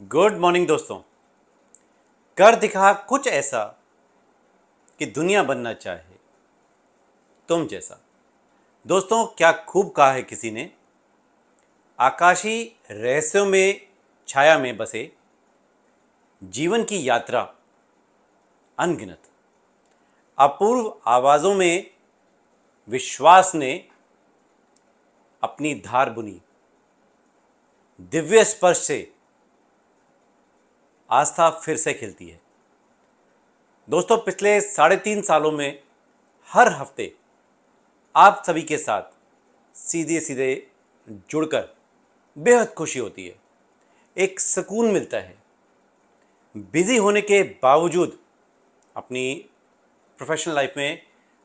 Good morning दोस्तों। कर दिखा कुछ ऐसा कि दुनिया बनना चाहे तुम जैसा। दोस्तों, क्या खूब कहा है किसी ने। आकाशी रहस्यों में छाया में बसे जीवन की यात्रा अनगिनत। अपूर्व आवाज़ों में विश्वास ने अपनी धार बुनी। दिव्य स्पर्श से आस्था फिर से खिलती है। दोस्तों, पिछले 3.5 सालों में हर हफ्ते आप सभी के साथ सीधे सीधे जुड़कर बेहद खुशी होती है, एक सुकून मिलता है। बिजी होने के बावजूद, अपनी प्रोफेशनल लाइफ में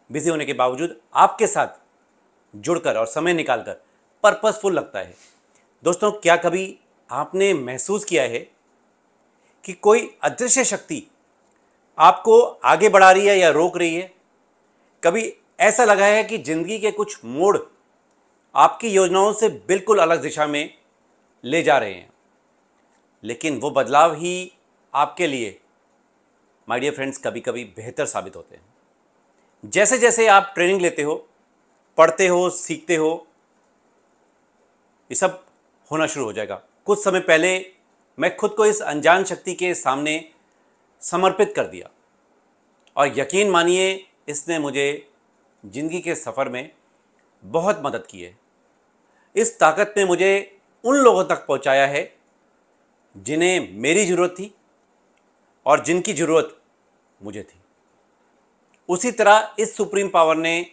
बिजी होने के बावजूद आपके साथ जुड़कर और समय निकालकर पर्पसफुल लगता है। दोस्तों, क्या कभी आपने महसूस किया है कि कोई अदृश्य शक्ति आपको आगे बढ़ा रही है या रोक रही है? कभी ऐसा लगा है कि जिंदगी के कुछ मोड़ आपकी योजनाओं से बिल्कुल अलग दिशा में ले जा रहे हैं, लेकिन वो बदलाव ही आपके लिए, माय डियर फ्रेंड्स, कभी कभी बेहतर साबित होते हैं। जैसे जैसे आप ट्रेनिंग लेते हो, पढ़ते हो, सीखते हो, ये सब होना शुरू हो जाएगा। कुछ समय पहले मैं खुद को इस अनजान शक्ति के सामने समर्पित कर दिया और यकीन मानिए, इसने मुझे जिंदगी के सफ़र में बहुत मदद की है। इस ताकत ने मुझे उन लोगों तक पहुंचाया है जिन्हें मेरी ज़रूरत थी और जिनकी ज़रूरत मुझे थी। उसी तरह इस सुप्रीम पावर ने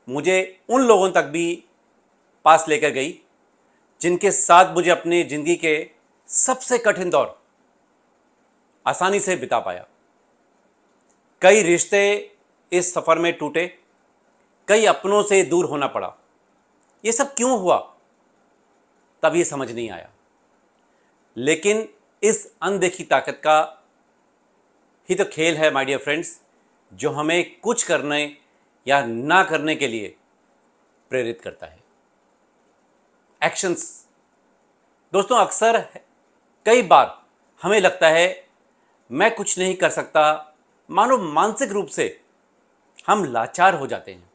मुझे उन लोगों तक भी पास लेकर गई जिनके साथ मुझे अपनी ज़िंदगी के सबसे कठिन दौर आसानी से बिता पाया। कई रिश्ते इस सफ़र में टूटे, कई अपनों से दूर होना पड़ा। ये सब क्यों हुआ, तब ये समझ नहीं आया। लेकिन इस अनदेखी ताकत का ही तो खेल है माय डियर फ्रेंड्स, जो हमें कुछ करने या ना करने के लिए प्रेरित करता है। एक्शंस। दोस्तों, अक्सर कई बार हमें लगता है मैं कुछ नहीं कर सकता, मानो मानसिक रूप से हम लाचार हो जाते हैं।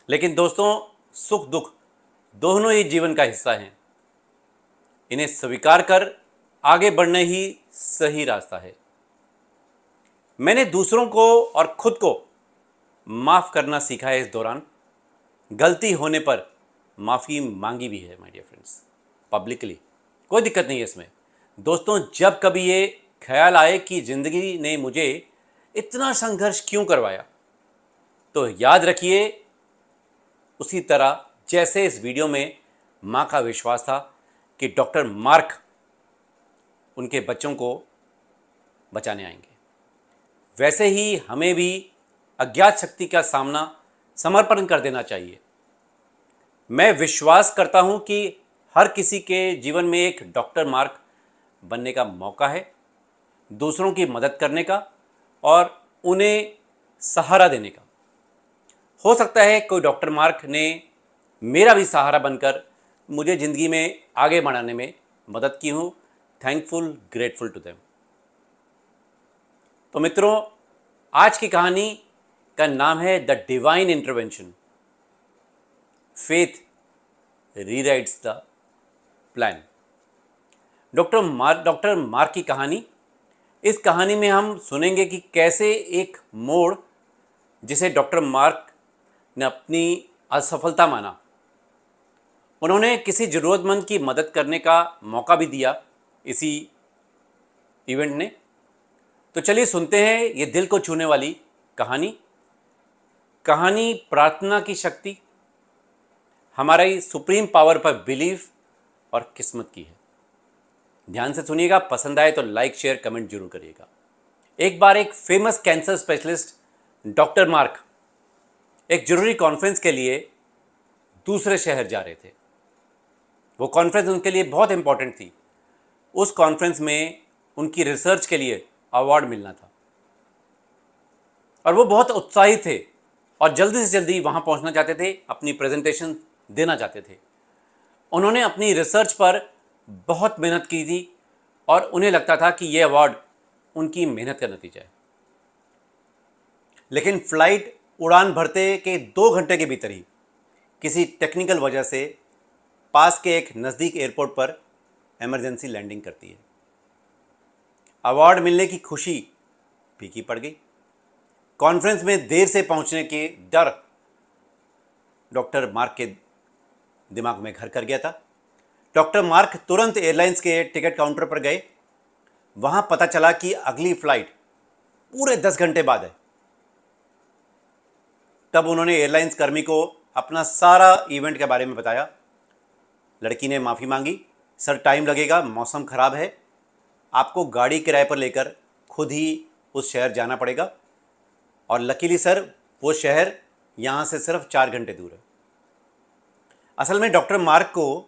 लेकिन दोस्तों, सुख दुख दोनों ही जीवन का हिस्सा हैं। इन्हें स्वीकार कर आगे बढ़ना ही सही रास्ता है। मैंने दूसरों को और खुद को माफ़ करना सीखा है। इस दौरान गलती होने पर माफ़ी मांगी भी है माय डियर फ्रेंड्स, पब्लिकली। कोई दिक्कत नहीं है इसमें। दोस्तों, जब कभी ये ख्याल आए कि ज़िंदगी ने मुझे इतना संघर्ष क्यों करवाया, तो याद रखिए, उसी तरह जैसे इस वीडियो में माँ का विश्वास था कि डॉक्टर मार्क उनके बच्चों को बचाने आएंगे, वैसे ही हमें भी अज्ञात शक्ति का सामना समर्पण कर देना चाहिए। मैं विश्वास करता हूं कि हर किसी के जीवन में एक डॉक्टर मार्क बनने का मौका है, दूसरों की मदद करने का और उन्हें सहारा देने का। हो सकता है कोई डॉक्टर मार्क ने मेरा भी सहारा बनकर मुझे ज़िंदगी में आगे बढ़ाने में मदद की हूँ। Thankful, grateful to them. तो मित्रों, आज की कहानी का नाम है the divine intervention. Faith rewrites the plan. Doctor Mark की कहानी। इस कहानी में हम सुनेंगे कि कैसे एक मोड़, जिसे डॉक्टर मार्क ने अपनी असफलता माना, उन्होंने किसी ज़रूरतमंद की मदद करने का मौका भी दिया इसी इवेंट ने। तो चलिए सुनते हैं ये दिल को छूने वाली कहानी। कहानी प्रार्थना की शक्ति, हमारी सुप्रीम पावर पर बिलीफ और किस्मत की है। ध्यान से सुनिएगा, पसंद आए तो लाइक, शेयर, कमेंट जरूर करिएगा। एक बार एक famous cancer specialist doctor mark एक जरूरी कॉन्फ्रेंस के लिए दूसरे शहर जा रहे थे। वो कॉन्फ्रेंस उनके लिए बहुत इंपॉर्टेंट थी। उस कॉन्फ्रेंस में उनकी रिसर्च के लिए अवार्ड मिलना था और वो बहुत उत्साहित थे और जल्दी से जल्दी वहाँ पहुँचना चाहते थे, अपनी प्रेजेंटेशन देना चाहते थे। उन्होंने अपनी रिसर्च पर बहुत मेहनत की थी और उन्हें लगता था कि यह अवार्ड उनकी मेहनत का नतीजा है। लेकिन फ्लाइट उड़ान भरते के 2 घंटे के भीतर ही किसी टेक्निकल वजह से पास के एक नज़दीक एयरपोर्ट पर इमरजेंसी लैंडिंग करती है। अवार्ड मिलने की खुशी फीकी पड़ गई। कॉन्फ्रेंस में देर से पहुंचने के डर डॉक्टर मार्क के दिमाग में घर कर गया था। डॉक्टर मार्क तुरंत एयरलाइंस के टिकट काउंटर पर गए। वहां पता चला कि अगली फ्लाइट पूरे 10 घंटे बाद है। तब उन्होंने एयरलाइंस कर्मी को अपना सारा इवेंट के बारे में बताया। लड़की ने माफ़ी मांगी, सर टाइम लगेगा, मौसम ख़राब है, आपको गाड़ी किराए पर लेकर खुद ही उस शहर जाना पड़ेगा, और लकीली सर वो शहर यहाँ से सिर्फ 4 घंटे दूर है। असल में डॉक्टर मार्क को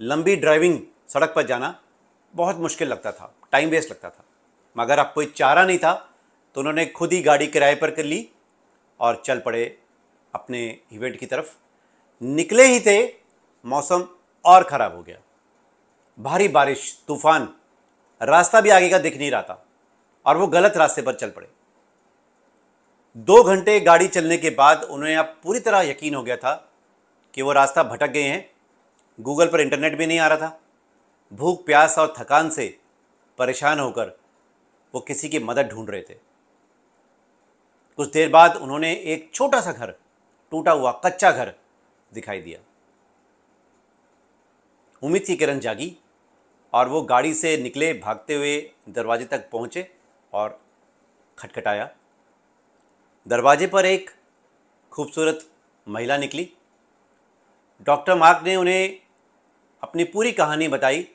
लंबी ड्राइविंग सड़क पर जाना बहुत मुश्किल लगता था, टाइम वेस्ट लगता था, मगर अब कोई चारा नहीं था तो उन्होंने खुद ही गाड़ी किराए पर कर ली और चल पड़े अपने इवेंट की तरफ। निकले ही थे, मौसम और ख़राब हो गया। भारी बारिश, तूफान, रास्ता भी आगे का दिख नहीं रहा था और वो गलत रास्ते पर चल पड़े। 2 घंटे गाड़ी चलने के बाद उन्हें अब पूरी तरह यकीन हो गया था कि वो रास्ता भटक गए हैं। गूगल पर इंटरनेट भी नहीं आ रहा था। भूख, प्यास और थकान से परेशान होकर वो किसी की मदद ढूंढ रहे थे। कुछ देर बाद उन्होंने एक छोटा सा घर, टूटा हुआ कच्चा घर दिखाई दिया। उम्मीद की किरण जागी और वो गाड़ी से निकले, भागते हुए दरवाजे तक पहुंचे और खटखटाया। दरवाजे पर एक खूबसूरत महिला निकली। डॉक्टर मार्क ने उन्हें अपनी पूरी कहानी बताई,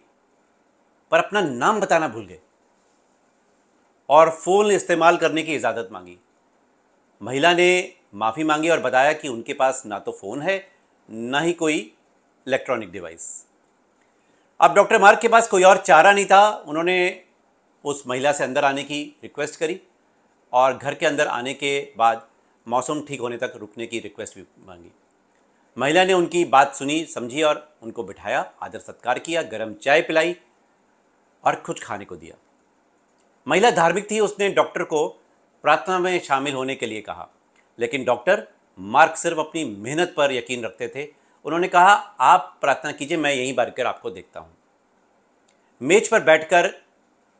पर अपना नाम बताना भूल गए और फ़ोन इस्तेमाल करने की इजाज़त मांगी। महिला ने माफ़ी मांगी और बताया कि उनके पास ना तो फ़ोन है, ना ही कोई इलेक्ट्रॉनिक डिवाइस। अब डॉक्टर मार्क के पास कोई और चारा नहीं था। उन्होंने उस महिला से अंदर आने की रिक्वेस्ट करी और घर के अंदर आने के बाद मौसम ठीक होने तक रुकने की रिक्वेस्ट भी मांगी। महिला ने उनकी बात सुनी, समझी और उनको बिठाया, आदर सत्कार किया, गर्म चाय पिलाई और कुछ खाने को दिया। महिला धार्मिक थी, उसने डॉक्टर को प्रार्थना में शामिल होने के लिए कहा, लेकिन डॉक्टर मार्क सिर्फ अपनी मेहनत पर यकीन रखते थे। उन्होंने कहा, आप प्रार्थना कीजिए, मैं यहीं बैठकर आपको देखता हूँ। मेज पर बैठकर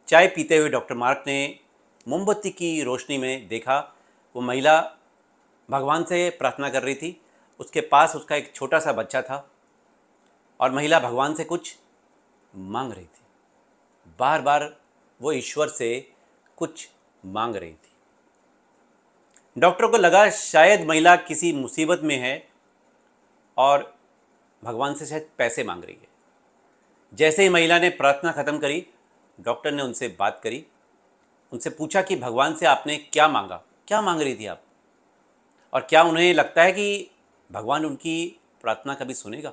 चाय पीते हुए डॉक्टर मार्क ने मोमबत्ती की रोशनी में देखा, वो महिला भगवान से प्रार्थना कर रही थी। उसके पास उसका एक छोटा सा बच्चा था और महिला भगवान से कुछ मांग रही थी। बार बार वो ईश्वर से कुछ मांग रही थी। डॉक्टर को लगा शायद महिला किसी मुसीबत में है और भगवान से शायद पैसे मांग रही है। जैसे ही महिला ने प्रार्थना ख़त्म करी, डॉक्टर ने उनसे बात करी, उनसे पूछा कि भगवान से आपने क्या मांगा, क्या मांग रही थी आप, और क्या उन्हें लगता है कि भगवान उनकी प्रार्थना कभी सुनेगा।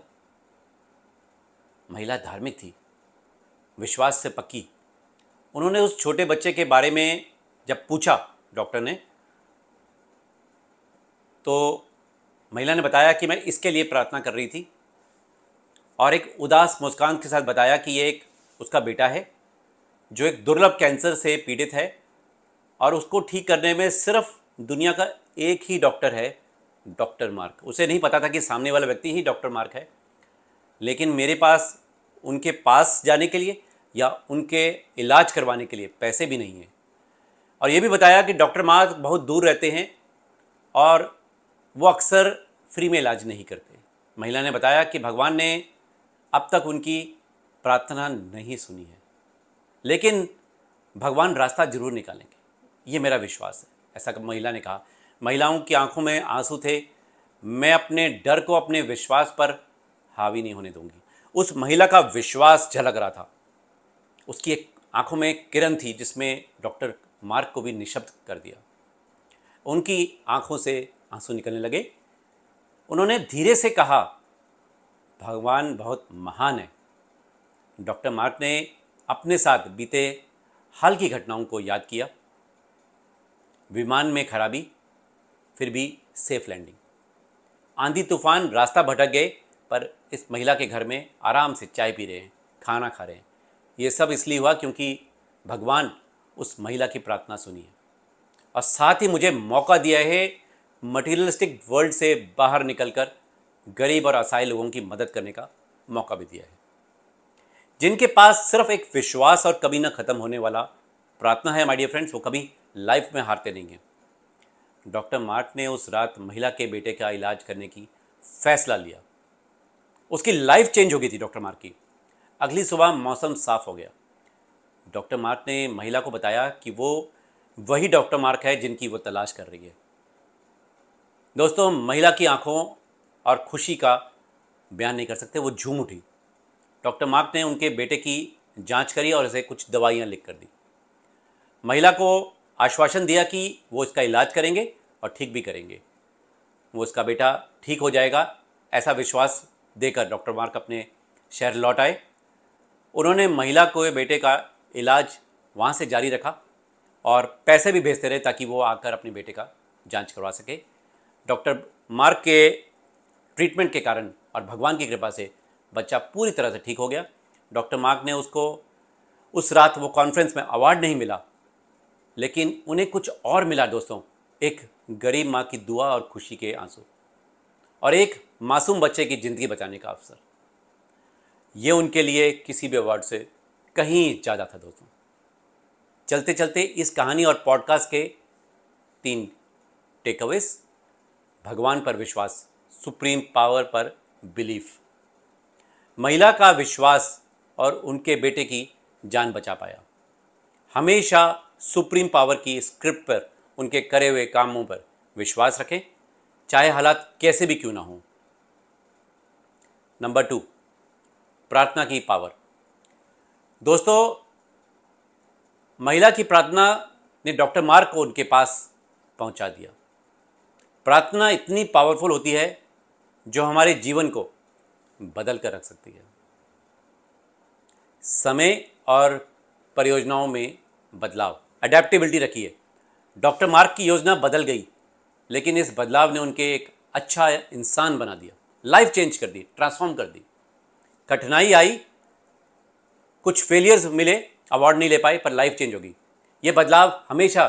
महिला धार्मिक थी, विश्वास से पक्की। उन्होंने उस छोटे बच्चे के बारे में जब पूछा डॉक्टर ने, तो महिला ने बताया कि मैं इसके लिए प्रार्थना कर रही थी और एक उदास मुस्कान के साथ बताया कि ये एक उसका बेटा है जो एक दुर्लभ कैंसर से पीड़ित है और उसको ठीक करने में सिर्फ दुनिया का एक ही डॉक्टर है, डॉक्टर मार्क। उसे नहीं पता था कि सामने वाला व्यक्ति ही डॉक्टर मार्क है, लेकिन मेरे पास उनके पास जाने के लिए या उनके इलाज करवाने के लिए पैसे भी नहीं हैं। और ये भी बताया कि डॉक्टर मार्क बहुत दूर रहते हैं और वो अक्सर फ्री में इलाज नहीं करते। महिला ने बताया कि भगवान ने अब तक उनकी प्रार्थना नहीं सुनी है, लेकिन भगवान रास्ता जरूर निकालेंगे, ये मेरा विश्वास है, ऐसा महिला ने कहा। महिलाओं की आंखों में आंसू थे। मैं अपने डर को अपने विश्वास पर हावी नहीं होने दूंगी। उस महिला का विश्वास झलक रहा था। उसकी एक आंखों में एक किरण थी जिसमें डॉक्टर मार्क को भी निशब्द कर दिया। उनकी आंखों से आंसू निकलने लगे। उन्होंने धीरे से कहा, भगवान बहुत महान है। डॉक्टर मार्क ने अपने साथ बीते हाल की घटनाओं को याद किया। विमान में खराबी, फिर भी सेफ लैंडिंग। आंधी तूफान, रास्ता भटक गए, पर इस महिला के घर में आराम से चाय पी रहे हैं, खाना खा रहे हैं। ये सब इसलिए हुआ क्योंकि भगवान उस महिला की प्रार्थना सुनी है और साथ ही मुझे मौका दिया है मटीरियलिस्टिक वर्ल्ड से बाहर निकलकर गरीब और असहाय लोगों की मदद करने का मौका भी दिया है। जिनके पास सिर्फ एक विश्वास और कभी ना खत्म होने वाला प्रार्थना है माय डियर फ्रेंड्स, वो कभी लाइफ में हारते नहीं हैं। डॉक्टर मार्क ने उस रात महिला के बेटे का इलाज करने की फैसला लिया। उसकी लाइफ चेंज हो गई थी डॉक्टर मार्क की। अगली सुबह मौसम साफ हो गया। डॉक्टर मार्क ने महिला को बताया कि वो वही डॉक्टर मार्क है जिनकी वो तलाश कर रही है। दोस्तों, महिला की आंखों और खुशी का बयान नहीं कर सकते, वो झूम उठी। डॉक्टर मार्क ने उनके बेटे की जांच करी और उसे कुछ दवाइयां लिख कर दी। महिला को आश्वासन दिया कि वो इसका इलाज करेंगे और ठीक भी करेंगे। वो उसका बेटा ठीक हो जाएगा, ऐसा विश्वास देकर डॉक्टर मार्क अपने शहर लौट आए। उन्होंने महिला को बेटे का इलाज वहाँ से जारी रखा और पैसे भी भेजते रहे ताकि वो आकर अपने बेटे का जांच करवा सके। डॉक्टर मार्क के ट्रीटमेंट के कारण और भगवान की कृपा से बच्चा पूरी तरह से ठीक हो गया। डॉक्टर मार्क ने उसको उस रात वो कॉन्फ्रेंस में अवार्ड नहीं मिला, लेकिन उन्हें कुछ और मिला दोस्तों, एक गरीब माँ की दुआ और खुशी के आंसू और एक मासूम बच्चे की ज़िंदगी बचाने का अवसर। ये उनके लिए किसी भी अवार्ड से कहीं ज़्यादा था दोस्तों। चलते चलते इस कहानी और पॉडकास्ट के 3 टेकअवेज: भगवान पर विश्वास, सुप्रीम पावर पर बिलीफ। महिला का विश्वास और उनके बेटे की जान बचा पाया। हमेशा सुप्रीम पावर की स्क्रिप्ट पर, उनके करे हुए कामों पर विश्वास रखें, चाहे हालात कैसे भी क्यों ना हों। नंबर 2, प्रार्थना की पावर। दोस्तों, महिला की प्रार्थना ने डॉक्टर मार्क को उनके पास पहुंचा दिया। प्रार्थना इतनी पावरफुल होती है जो हमारे जीवन को बदल कर रख सकती है। समय और परियोजनाओं में बदलाव, अडेप्टेबिलिटी रखिए। डॉक्टर मार्क की योजना बदल गई, लेकिन इस बदलाव ने उनके एक अच्छा इंसान बना दिया, लाइफ चेंज कर दी, ट्रांसफॉर्म कर दी। कठिनाई आई, कुछ फेलियर्स मिले, अवार्ड नहीं ले पाए, पर लाइफ चेंज होगी। ये बदलाव हमेशा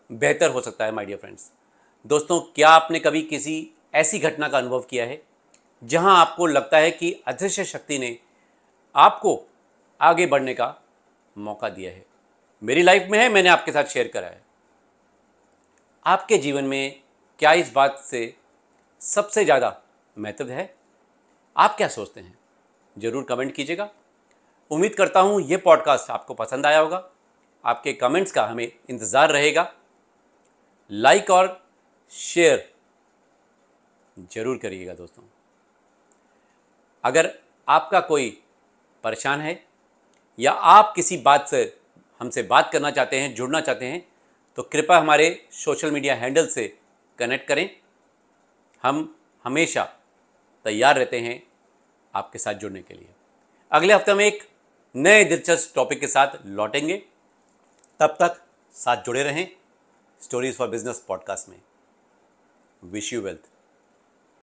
बेहतर हो सकता है माय डियर फ्रेंड्स। दोस्तों, क्या आपने कभी किसी ऐसी घटना का अनुभव किया है जहां आपको लगता है कि अदृश्य शक्ति ने आपको आगे बढ़ने का मौका दिया है? मेरी लाइफ में है, मैंने आपके साथ शेयर करा है। आपके जीवन में क्या इस बात से सबसे ज़्यादा महत्व है? आप क्या सोचते हैं? ज़रूर कमेंट कीजिएगा। उम्मीद करता हूँ ये पॉडकास्ट आपको पसंद आया होगा। आपके कमेंट्स का हमें इंतज़ार रहेगा। लाइक और शेयर ज़रूर करिएगा दोस्तों। अगर आपका कोई परेशान है या आप किसी बात से हमसे बात करना चाहते हैं, जुड़ना चाहते हैं, तो कृपया हमारे सोशल मीडिया हैंडल से कनेक्ट करें। हम हमेशा तैयार रहते हैं आपके साथ जुड़ने के लिए। अगले हफ्ते में एक नए दिलचस्प टॉपिक के साथ लौटेंगे। तब तक साथ जुड़े रहें स्टोरीज फॉर बिजनेस पॉडकास्ट में। Wish you wealth.